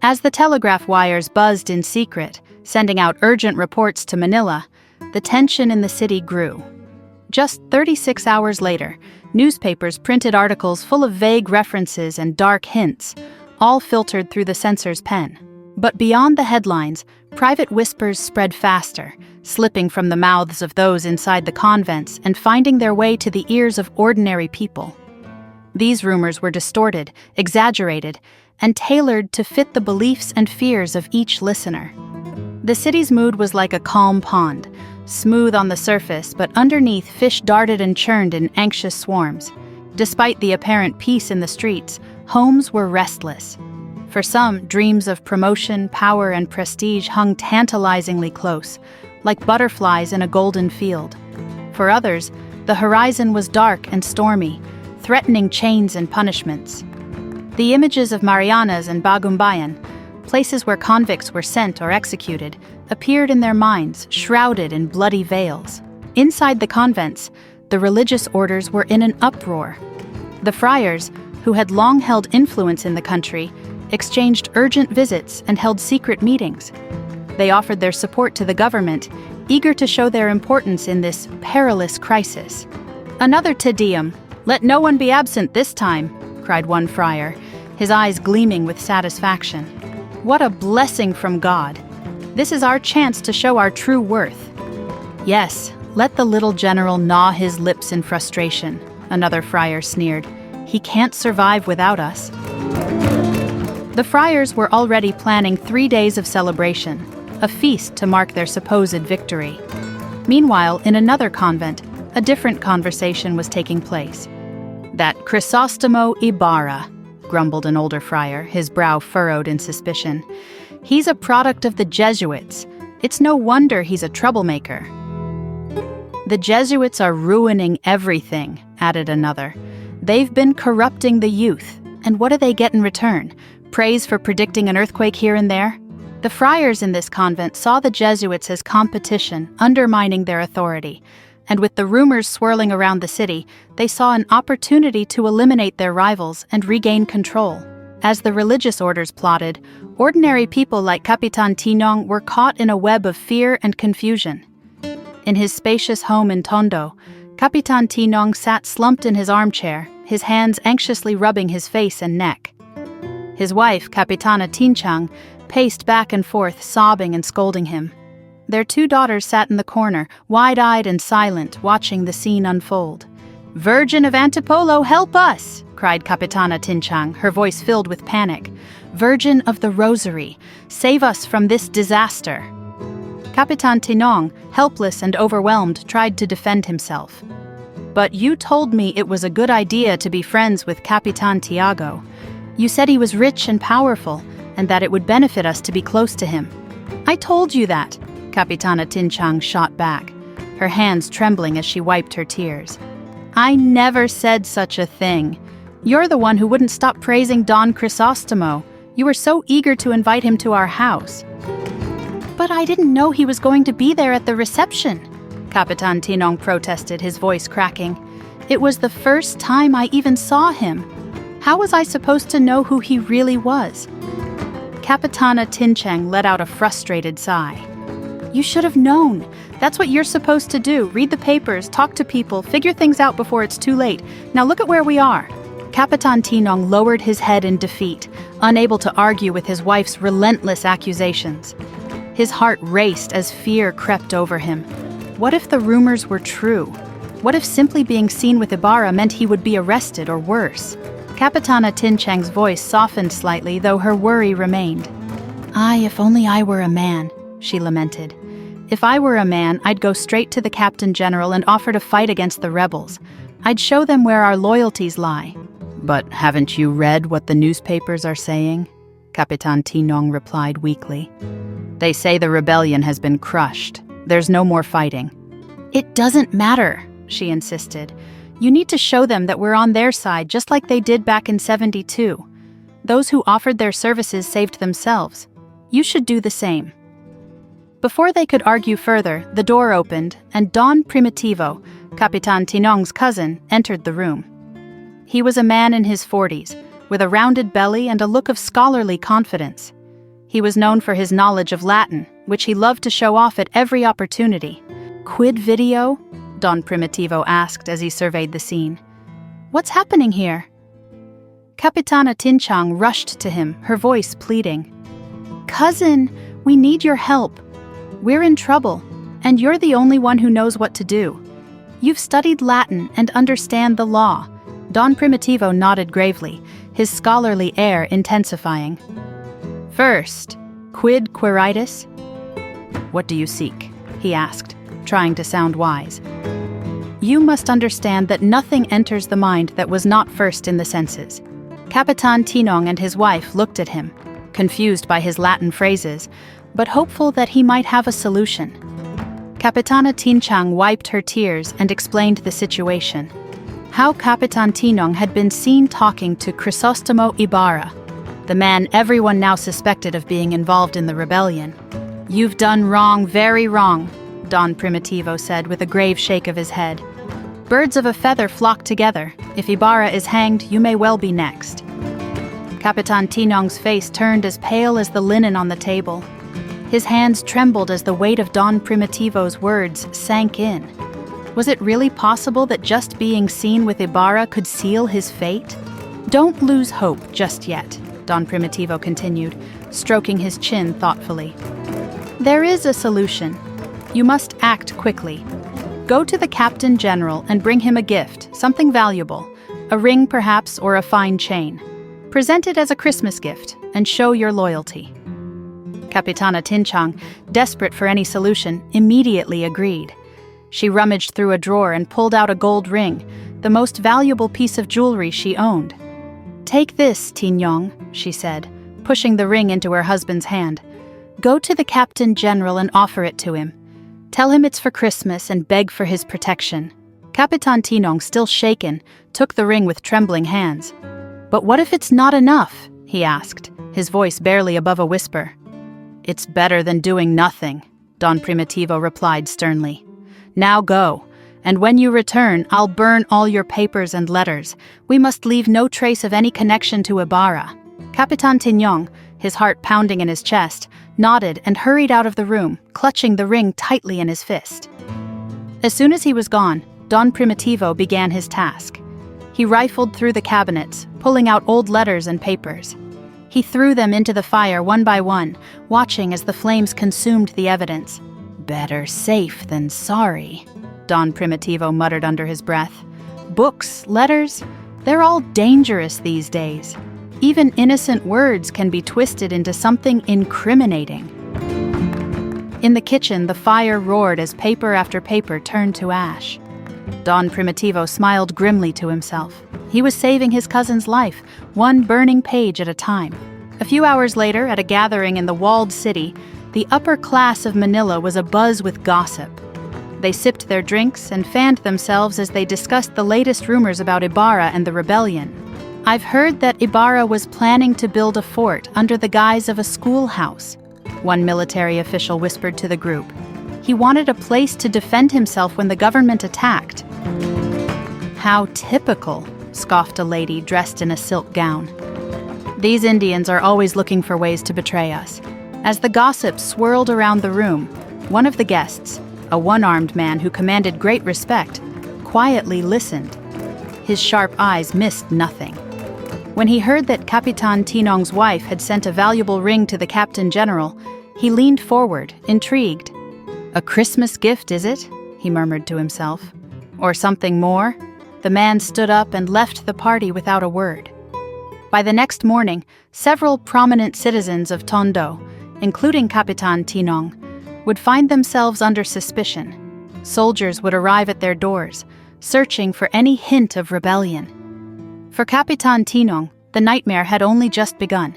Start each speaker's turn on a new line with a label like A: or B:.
A: As the telegraph wires buzzed in secret, sending out urgent reports to Manila, the tension in the city grew. Just 36 hours later, newspapers printed articles full of vague references and dark hints, all filtered through the censor's pen. But beyond the headlines, private whispers spread faster, slipping from the mouths of those inside the convents and finding their way to the ears of ordinary people. These rumors were distorted, exaggerated, and tailored to fit the beliefs and fears of each listener. The city's mood was like a calm pond, smooth on the surface, but underneath fish darted and churned in anxious swarms. Despite the apparent peace in the streets, homes were restless. For some, dreams of promotion, power, and prestige hung tantalizingly close, like butterflies in a golden field. For others, the horizon was dark and stormy, threatening chains and punishments. The images of Marianas and Bagumbayan, places where convicts were sent or executed, appeared in their minds, shrouded in bloody veils. Inside the convents, the religious orders were in an uproar. The friars, who had long held influence in the country, exchanged urgent visits and held secret meetings. They offered their support to the government, eager to show their importance in this perilous crisis. "Another Te Deum, let no one be absent this time," cried one friar, his eyes gleaming with satisfaction. "What a blessing from God! This is our chance to show our true worth." "Yes, let the little general gnaw his lips in frustration," another friar sneered. "He can't survive without us." The friars were already planning 3 days of celebration, a feast to mark their supposed victory. Meanwhile, in another convent, a different conversation was taking place. "That Crisostomo Ibarra," grumbled an older friar, his brow furrowed in suspicion. "He's a product of the Jesuits. It's no wonder he's a troublemaker." "The Jesuits are ruining everything," added another. "They've been corrupting the youth, and what do they get in return? Praise for predicting an earthquake here and there?" The friars in this convent saw the Jesuits as competition, undermining their authority, and with the rumors swirling around the city, they saw an opportunity to eliminate their rivals and regain control. As the religious orders plotted, ordinary people like Capitan Tinong were caught in a web of fear and confusion. In his spacious home in Tondo, Capitan Tinong sat slumped in his armchair, his hands anxiously rubbing his face and neck. His wife, Capitana Tinchang, paced back and forth, sobbing and scolding him. Their 2 daughters sat in the corner, wide-eyed and silent, watching the scene unfold. "Virgin of Antipolo, help us!" cried Capitana Tinchang, her voice filled with panic. "Virgin of the Rosary, save us from this disaster!" Capitan Tinong, helpless and overwhelmed, tried to defend himself. "But you told me it was a good idea to be friends with Capitan Tiago. You said he was rich and powerful, and that it would benefit us to be close to him." "I told you that," Capitana Tinchang shot back, her hands trembling as she wiped her tears. "I never said such a thing. You're the one who wouldn't stop praising Don Crisostomo. You were so eager to invite him to our house." "But I didn't know he was going to be there at the reception," Capitan Tinong protested, his voice cracking. "It was the first time I even saw him. How was I supposed to know who he really was?" Capitana Tinchang let out a frustrated sigh. "You should have known. That's what you're supposed to do. Read the papers, talk to people, figure things out before it's too late. Now look at where we are." Capitan Tinong lowered his head in defeat, unable to argue with his wife's relentless accusations. His heart raced as fear crept over him. What if the rumors were true? What if simply being seen with Ibarra meant he would be arrested or worse? Capitana Tinchang's voice softened slightly, though her worry remained. If only I were a man," she lamented. "If I were a man, I'd go straight to the Captain General and offer to fight against the rebels. I'd show them where our loyalties lie." "But haven't you read what the newspapers are saying?" Capitan Tinong replied weakly. "They say the rebellion has been crushed. There's no more fighting." "It doesn't matter," she insisted. "You need to show them that we're on their side, just like they did back in '72. Those who offered their services saved themselves. You should do the same." Before they could argue further, the door opened, and Don Primitivo, Capitan Tinong's cousin, entered the room. He was a man in his 40s, with a rounded belly and a look of scholarly confidence. He was known for his knowledge of Latin, which he loved to show off at every opportunity. "Quid video?" Don Primitivo asked as he surveyed the scene. "What's happening here?" Capitana Tinchang rushed to him, her voice pleading. "Cousin, we need your help. We're in trouble, and you're the only one who knows what to do. You've studied Latin and understand the law." Don Primitivo nodded gravely, his scholarly air intensifying. "First, quid quiritis?" "What do you seek?" he asked, trying to sound wise. "You must understand that nothing enters the mind that was not first in the senses." Capitan Tinong and his wife looked at him, confused by his Latin phrases, but hopeful that he might have a solution. Capitana Tinchang wiped her tears and explained the situation. How Capitan Tinong had been seen talking to Crisostomo Ibarra, the man everyone now suspected of being involved in the rebellion. "You've done wrong, very wrong," Don Primitivo said with a grave shake of his head. "Birds of a feather flock together. If Ibarra is hanged, you may well be next." Capitan Tinong's face turned as pale as the linen on the table. His hands trembled as the weight of Don Primitivo's words sank in. Was it really possible that just being seen with Ibarra could seal his fate? "Don't lose hope just yet," Don Primitivo continued, stroking his chin thoughtfully. "There is a solution. You must act quickly. Go to the Captain General and bring him a gift, something valuable, a ring perhaps or a fine chain. Present it as a Christmas gift and show your loyalty." Capitana Tinchang, desperate for any solution, immediately agreed. She rummaged through a drawer and pulled out a gold ring, the most valuable piece of jewelry she owned. "Take this, Tinong," she said, pushing the ring into her husband's hand. "Go to the Captain General and offer it to him. Tell him it's for Christmas and beg for his protection." Capitan Tinong, still shaken, took the ring with trembling hands. "But what if it's not enough?" he asked, his voice barely above a whisper. "It's better than doing nothing," Don Primitivo replied sternly. "Now go, and when you return, I'll burn all your papers and letters. We must leave no trace of any connection to Ibarra." Capitan Tinong, his heart pounding in his chest, nodded and hurried out of the room, clutching the ring tightly in his fist. As soon as he was gone, Don Primitivo began his task. He rifled through the cabinets, pulling out old letters and papers. He threw them into the fire one by one, watching as the flames consumed the evidence. "Better safe than sorry," Don Primitivo muttered under his breath. "Books, letters, they're all dangerous these days. Even innocent words can be twisted into something incriminating." In the kitchen, the fire roared as paper after paper turned to ash. Don Primitivo smiled grimly to himself. He was saving his cousin's life, one burning page at a time. A few hours later, at a gathering in the walled city, the upper class of Manila was abuzz with gossip. They sipped their drinks and fanned themselves as they discussed the latest rumors about Ibarra and the rebellion. "I've heard that Ibarra was planning to build a fort under the guise of a schoolhouse," one military official whispered to the group. "He wanted a place to defend himself when the government attacked." "How typical," scoffed a lady dressed in a silk gown. "These Indians are always looking for ways to betray us." As the gossip swirled around the room, one of the guests, a one-armed man who commanded great respect, quietly listened. His sharp eyes missed nothing. When he heard that Capitan Tinong's wife had sent a valuable ring to the Captain General, he leaned forward, intrigued. "A Christmas gift, is it?" he murmured to himself. "Or something more?" The man stood up and left the party without a word. By the next morning, several prominent citizens of Tondo, including Capitan Tinong, would find themselves under suspicion. Soldiers would arrive at their doors, searching for any hint of rebellion. For Capitan Tinong, the nightmare had only just begun.